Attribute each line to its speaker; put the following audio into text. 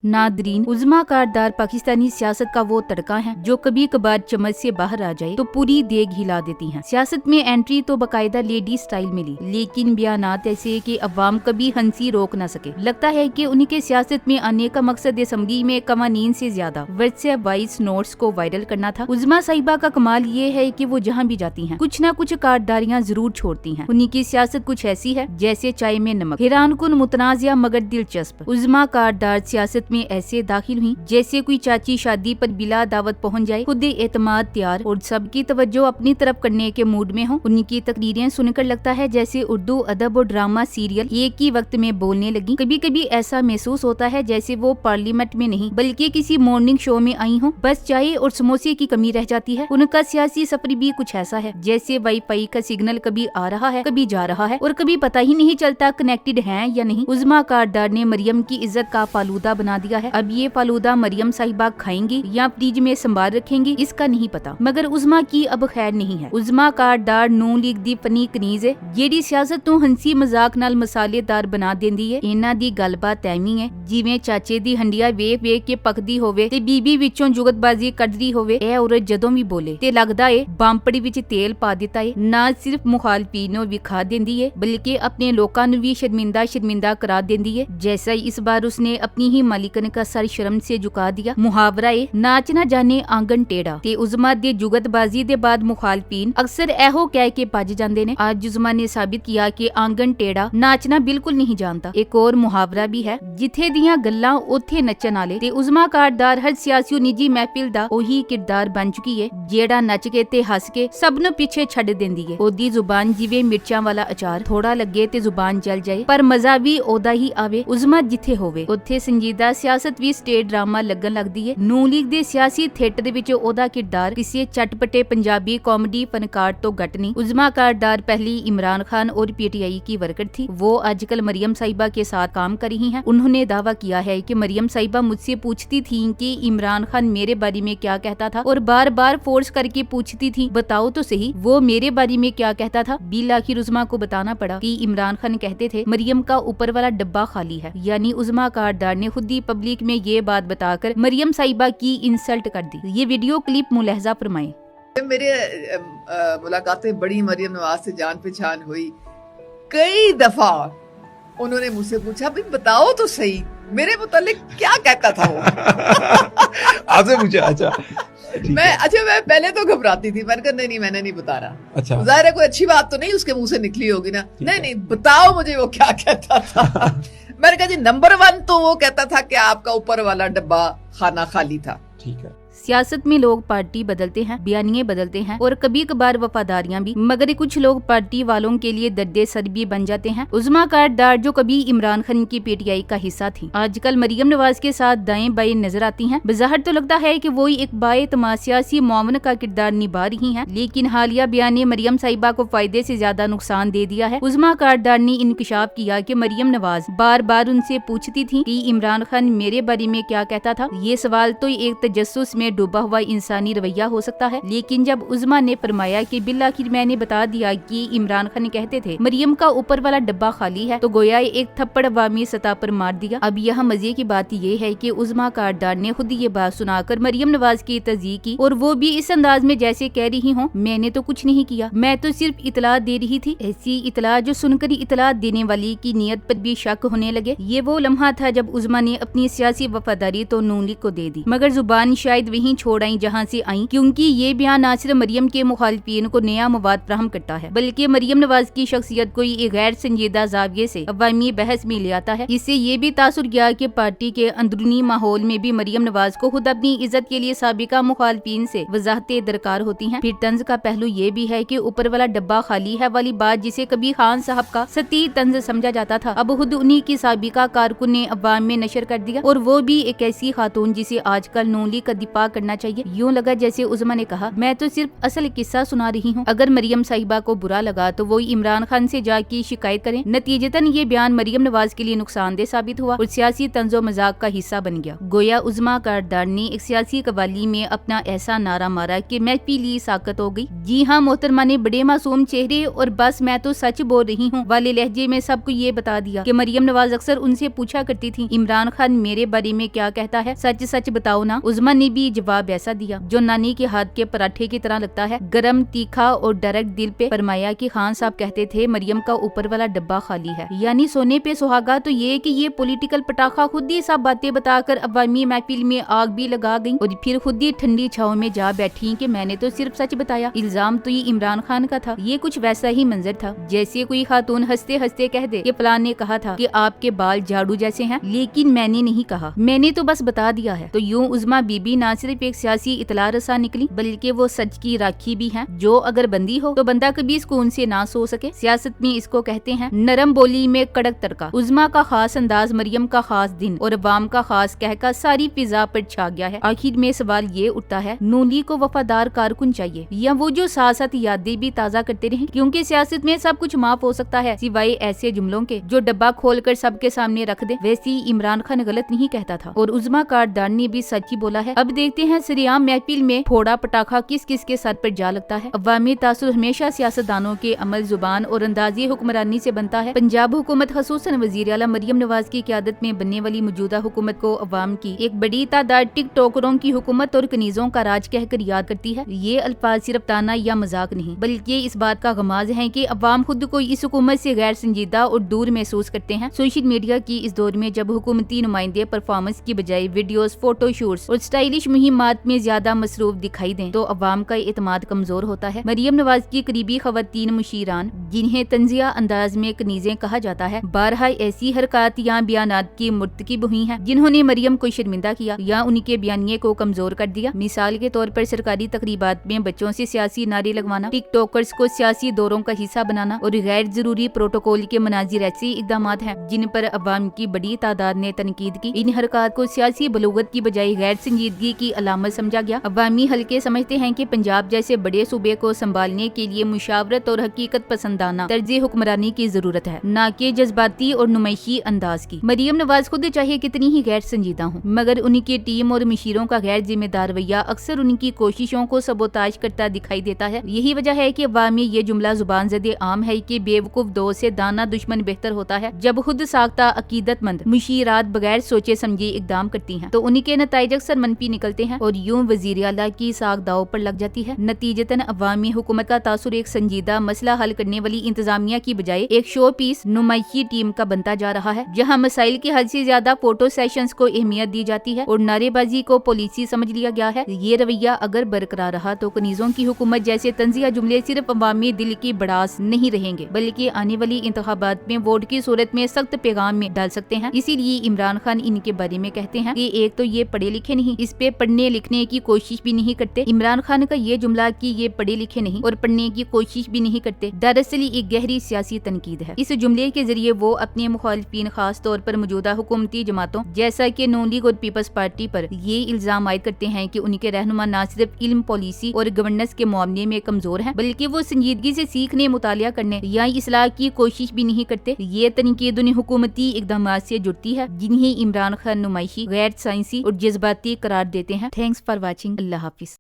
Speaker 1: Nadreen, उज़्मा कारदार पाकिस्तानी सियासत का वो तड़का है जो कभी कभार चम्मच से बाहर आ जाए तो पूरी देग हिला देती हैं। सियासत में एंट्री तो बकायदा लेडी स्टाइल मिली, लेकिन बयानात ऐसे कि अवाम कभी हंसी रोक न सके। लगता है कि उनके सियासत में आने का मकसद असम्बली में कवानीन से ज्यादा व्हाट्सएप वॉइस नोट्स को वायरल करना था। उज़्मा साहिबा का कमाल ये है कि वो जहाँ भी जाती हैं कुछ न कुछ कारदारियाँ जरूर छोड़ती हैं। उन्हीं की सियासत कुछ ऐसी है जैसे चाय में नमक, हैरान कुन, मुतनाज़िया मगर दिलचस्प। उज़्मा कारदार सियासत में ऐसे दाखिल हुई जैसे कोई चाची शादी पर बिला दावत पहुंच जाए, खुद एतमाद तैयार और सबकी तवज्जो अपनी तरफ करने के मूड में हो। उनकी तकरीरें सुनकर लगता है जैसे उर्दू अदब और ड्रामा सीरियल एक ही वक्त में बोलने लगी। कभी कभी ऐसा महसूस होता है जैसे वो पार्लियामेंट में नहीं बल्कि किसी मॉर्निंग शो में आई हो, बस चाय और समोसे की कमी रह जाती है। उनका सियासी सफर भी कुछ ऐसा है जैसे वाईफाई का सिग्नल कभी आ रहा है कभी जा रहा है और कभी पता ही नहीं चलता कनेक्टेड है या नहीं। उज़्मा कारदार ने मरियम की इज्जत का फालूदा बना दिया है। अब ये फालूदा मरियम साहिबा खाएंगी या फ्रिज में संभाल रखेंगी इसका नहीं पता, मगर उज़्मा की अब खैर नहीं है। उज़्मा कारदार नून लीग दी फनी कनीज है जेडी सियासत ਨੂੰ हंसी मजाक नाल मसालेदार बना देंदी है। ਇਹਨਾਂ ਦੀ ਗੱਲਬਾਤ ਐਵੇਂ ਹੈ ਜਿਵੇਂ ਚਾਚੇ ਦੀ ਹੰਡੀਆਂ ਵੇਖ ਵੇਖ ਕੇ ਪੱਕਦੀ ਹੋਵੇ ਤੇ ਬੀਬੀ ਵਿੱਚੋਂ ਜੁਗਤਬਾਜ਼ੀ ਕੱਢਦੀ ਹੋਵੇ। ਇਹ ਔਰਤ ਜਦੋਂ ਵੀ ਬੋਲੇ ਤੇ ਲੱਗਦਾ ਏ ਬੰਪੜੀ ਵਿੱਚ ਤੇਲ ਪਾ ਦਿੱਤਾ ਏ। ਨਾ ਸਿਰਫ ਮੁਖਾਲਫੀਨ ਨੂੰ ਵਿਖਾ ਦਿੰਦੀ ਏ बल्कि अपने लोगों ਨੂੰ भी शर्मिंदा करा देंदी है। जैसा इस बार उसने अपनी ही मालिकन का सर शर्म से झुका दिया। मुहावरा है नाच ना जाने आंगन टेढ़ा ते उज़्मा दे जुगतबाजी दे बाद मुखालफीन अक्सर एहो कह के भज जांदे ने। आज उज़्मा ने साबित किया कि आंगन टेढ़ा नाचना बिल्कुल नहीं जानता। एक और मुहावरा भी है जिथे दियां गल्लां ओथे नचन वाले ते उज़्मा कारदार हर सियासी निजी महफिल दा ओही किरदार बन चुकी है जेड़ा नच के ते हस के सब नूं पिछे छड्ड देंदी है। ओदी जुबान जिवें मिर्चां वाला अचार, थोड़ा लगे ते जुबान जल जाए पर मजा भी ओदा ही आवे। उज़्मा जिथे होवे उत्थे संजीदा सियासत भी स्टेट ड्रामा लगन लगदी है। नून लीग दे सियासी थिएटर दे विच ओदा किरदार किसी चटपटे पंजाबी कॉमेडी फनकार तो घट नहीं। उज़्मा कारदार पहली इमरान खान और पीटीआई की वर्कर थी। वो आजकल मरियम साहिबा के साथ काम कर रही हैं। उन्होंने दावा किया है कि मरियम साहिबा मुझसे पूछती थी कि इमरान खान मेरे बारे में क्या कहता था और बार बार फोर्स करके पूछती थी बताओ तो सही वो मेरे बारे में क्या कहता था। बिल आखिर उज़्मा को बताना पड़ा कि इमरान खान कहते थे मरियम का ऊपर वाला डब्बा खाली है। यानी उज़्मा कारदार ने खुद ही पब्लिक में ये बात बताकर मरियम साहिबा की इंसल्ट कर दी। ये वीडियो क्लिप मुलाहजा फरमाएं।
Speaker 2: मेरे मुलाकातें बड़ी मरियम नवाज से जान पहचान हुई। कई दफा उन्होंने मुझसे पूछा भाई बताओ तो सही मेरे मुतालिक क्या कहता था वो।
Speaker 3: आपसे पूछा? अच्छा
Speaker 2: मैं पहले तो घबराती थी, मैंने कहा नहीं मैंने नहीं बता रहा।
Speaker 3: अच्छा,
Speaker 2: जाहिर है कोई अच्छी बात तो नहीं उसके मुंह से निकली होगी ना। नहीं बताओ मुझे वो क्या कहता था। मैंने कहा जी नंबर 1 तो वो कहता था कि आपका ऊपर वाला डब्बा खाना खाली था।
Speaker 3: ठीक है।
Speaker 1: सियासत में लोग पार्टी बदलते हैं, बयानिए बदलते हैं और कभी कभार वफादारियां भी, मगर कुछ लोग पार्टी वालों के लिए दर्दे सर भी बन जाते हैं। उज़्मा कारदार जो कभी इमरान खान की पीटीआई का हिस्सा थी आजकल मरियम नवाज के साथ दाएं बाएं नजर आती हैं। बज़ाहिर तो लगता है कि वो एक बाएतमाद सियासी मुआवन का किरदार निभा रही हैं, लेकिन हालिया बयान ने मरियम साहिबा को फायदे से ज्यादा नुकसान दे दिया है। उज़्मा कारदार ने इंकशाफ किया कि मरियम नवाज बार बार उनसे पूछती थी कि इमरान खान मेरे बारे में क्या कहता था। ये सवाल तो एक तजस्सुस में डूबा हुआ इंसानी रवैया हो सकता है, लेकिन जब उज़्मा ने फरमाया कि बिलाखिर मैंने बता दिया कि इमरान खान कहते थे मरियम का ऊपर वाला डब्बा खाली है, तो गोया एक थप्पड़ अवामी सतह पर मार दिया। अब यह मजे की बात ये है कि उज़्मा कारदार ने खुद ये बात सुनाकर मरियम नवाज की तज़ीक की और वो भी इस अंदाज में जैसे कह रही हूँ मैंने तो कुछ नहीं किया, मैं तो सिर्फ इतला दे रही थी। ऐसी इतला जो सुनकर इतला देने वाली की नीयत पर भी शक होने लगे। ये वो लम्हा था जब उज़्मा ने अपनी सियासी वफादारी तो नून लीग को दे दी, मगर जुबान शायद वहीं छोड़ आई जहाँ से आई, क्योंकि ये बयान ना सिर्फ मरियम के मुखालिफिन को नया मवाद फराहम करता है बल्कि मरियम नवाज की शख्सियत को एक गैर संजीदा जाविये से अवामी बहस में ले आता है। इससे ये भी तासुर गया कि पार्टी के अंदरूनी माहौल में भी मरियम नवाज को खुद अपनी इज्जत के लिए साबिका मुखालिफिन से वजाहतें दरकार होती हैं। फिर तंज का पहलू ये भी है कि ऊपर वाला डब्बा खाली है वाली बात जिसे कभी खान साहब का सती तंज समझा जाता था अब खुद उन्हीं की साबिका कारकुन ने अवाम में नशर कर दिया, और वो भी एक ऐसी खातून जिसे आजकल नून लीग का दिफा کرنا چاہیے. یوں لگا جیسے عظما نے کہا میں تو صرف اصل قصہ سنا رہی ہوں, اگر مریم صاحبہ کو برا لگا تو وہ عمران خان سے جا کے شکایت کریں. نتیجتاً یہ بیان مریم نواز کے لیے نقصان دہ ثابت ہوا اور سیاسی طنز و مذاق کا حصہ بن گیا. گویا عظما کاردار نے ایک سیاسی قوالی میں اپنا ایسا نعرہ مارا کہ محفل ساکت ہو گئی. جی ہاں محترمہ نے بڑے معصوم چہرے اور بس میں تو سچ بول رہی ہوں والے لہجے میں سب کو یہ بتا دیا کہ مریم نواز اکثر ان سے پوچھا کرتی تھی عمران خان میرے بارے میں کیا کہتا ہے, سچ سچ بتاؤ نا. عظما نے بھی جواب ایسا دیا جو نانی کے ہاتھ کے پراٹھے کی طرح لگتا ہے, گرم, تیکھا اور ڈائریکٹ دل پہ. فرمایا کہ خان صاحب کہتے تھے مریم کا اوپر والا ڈبہ خالی ہے, یعنی سونے پہ سہاگا. تو یہ کہ یہ پولیٹیکل پٹاخہ خود ہی سب باتیں بتا کر عوامی محفل میں آگ بھی لگا گئی اور پھر خود ہی ٹھنڈی چھاؤں میں جا بیٹھی کہ میں نے تو صرف سچ بتایا. الزام تو یہ عمران خان کا تھا. یہ کچھ ویسا ہی منظر تھا جیسے کوئی خاتون ہنستے ہنستے کہہ دے کہ فلاں نے کہا تھا کہ آپ کے بال جھاڑو جیسے ہیں, لیکن میں نے نہیں کہا, میں نے تو بس بتا دیا ہے. تو یوں عظما بی بی نہ صرف ایک سیاسی اطلاع رساں نکلی بلکہ وہ سچ کی راکھی بھی ہیں جو اگر بندی ہو تو بندہ کبھی سکون سے نہ سو سکے. سیاست میں اس کو کہتے ہیں نرم بولی میں کڑک تڑکا. عظما کا خاص انداز, مریم کا خاص دن اور عوام کا خاص کہکا ساری فضا پر چھا گیا ہے. آخر میں سوال یہ اٹھتا ہے نون لیگ کو وفادار کارکن چاہیے یا وہ جو ساتھ ساتھ یادیں بھی تازہ کرتے رہیں, کیونکہ سیاست میں سب کچھ معاف ہو سکتا ہے سوائے ایسے جملوں کے جو ڈبہ کھول کر سب کے سامنے رکھ دے. ویسی عمران خان غلط نہیں کہتا تھا اور عظما کاردار نے بھی سچ ہی بولا ہے. اب دیکھتے ہیں سریعام محفل میں پھوڑا پٹاخہ کس کس کے سر پر جا لگتا ہے. عوامی تاثر ہمیشہ سیاستدانوں کے عمل, زبان اور اندازی حکمرانی سے بنتا ہے. پنجاب حکومت خصوصاً وزیر اعلیٰ مریم نواز کی قیادت میں بننے والی موجودہ حکومت کو عوام کی ایک بڑی تعداد ٹک ٹاکروں کی حکومت اور کنیزوں کا راج کہہ کر یاد کرتی ہے. یہ الفاظ صرف تانا یا مذاق نہیں بلکہ اس بات کا غماز ہے کہ عوام خود کو اس حکومت سے غیر سنجیدہ اور دور محسوس کرتے ہیں. سوشل میڈیا کی اس دور میں جب حکومتی نمائندے پرفارمنس کی بجائے ویڈیوز, فوٹو شوٹس اور اسٹائلش مہمات میں زیادہ مصروف دکھائی دیں تو عوام کا اعتماد کمزور ہوتا ہے. مریم نواز کی قریبی خواتین مشیران جنہیں طنزیہ انداز میں کنیزیں کہا جاتا ہے بارہا ایسی حرکات یا بیانات کی مرتکب ہوئی ہیں جنہوں نے مریم کو شرمندہ کیا یا ان کے بیانیے کو کمزور کر دیا. مثال کے طور پر سرکاری تقریبات میں بچوں سے سیاسی نعرے لگوانا, ٹک ٹاکرز کو سیاسی دوروں کا حصہ بنانا اور غیر ضروری پروٹوکول کے مناظر ایسے اقدامات ہیں جن پر عوام کی بڑی تعداد نے تنقید کی. ان حرکات کو سیاسی بلوغت کی بجائے غیر سنجیدگی کی علامت سمجھا گیا. عوامی حلقے سمجھتے ہیں کہ پنجاب جیسے بڑے صوبے کو سنبھالنے کے لیے مشاورت اور حقیقت پسندانہ طرز حکمرانی کی ضرورت ہے, نہ کہ جذباتی اور نمائشی انداز کی. مریم نواز خود چاہے کتنی ہی غیر سنجیدہ ہوں مگر ان کی ٹیم اور مشیروں کا غیر ذمہ دار رویہ اکثر ان کی کوششوں کو سبوتاژ کرتا دکھائی دیتا ہے. یہی وجہ ہے کہ عوام میں یہ جملہ زبان زدے عام ہے کہ بیوقوف دوست سے دانا دشمن بہتر ہوتا ہے. جب خود ساختہ عقیدت مند مشیرات بغیر سوچے سمجھے اقدام کرتی ہیں تو ان کے نتائج اکثر منفی نکلتے ہیں اور یوں وزیر اعلیٰ کی ساکھ داؤ پر لگ جاتی ہے. نتیجتاً عوامی حکومت کا تاثر ایک سنجیدہ مسئلہ حل کرنے والی انتظامیہ کی بجائے ایک شو پیس نمائشی ٹیم کا بنتا جا رہا ہے جہاں مسائل کی حد سے زیادہ فوٹو سیشنز کو اہمیت دی جاتی ہے اور نعرے بازی کو پالیسی سمجھ لیا گیا ہے. یہ رویہ اگر برقرار رہا تو کنیزوں کی حکومت جیسے طنزیہ جملے صرف عوامی دل کی بڑاس نہیں رہیں گے بلکہ آنے والی انتخابات میں ووٹ کی صورت میں سخت پیغام میں ڈال سکتے ہیں. اسی لیے عمران خان ان کے بارے میں کہتے ہیں کہ ایک تو یہ پڑھے لکھے نہیں, اس پہ پڑھنے لکھنے کی کوشش بھی نہیں کرتے. عمران خان کا یہ جملہ کہ یہ پڑھے لکھے نہیں اور پڑھنے کی کوشش بھی نہیں کرتے دراصل ایک گہری سیاسی تنقید ہے. اس جملے کے ذریعے وہ اپنے مخالفین خاص طور پر موجودہ حکومتی جماعتوں جیسا کہ نون لیگ اور پیپلز پارٹی پر یہ الزام عائد کرتے ہیں کہ ان کے رہنما نہ صرف علم, پالیسی اور گورننس کے معاملے میں کمزور ہیں بلکہ وہ سنجیدگی سے سیکھنے, مطالعہ کرنے یا اصلاح کی کوشش بھی نہیں کرتے. یہ تنقید ان حکومتی اقدامات سے جڑتی ہے جنہیں عمران خان نمائشی, غیر سائنسی اور جذباتی قرار دیتے ہیں. Thanks for watching. اللہ حافظ.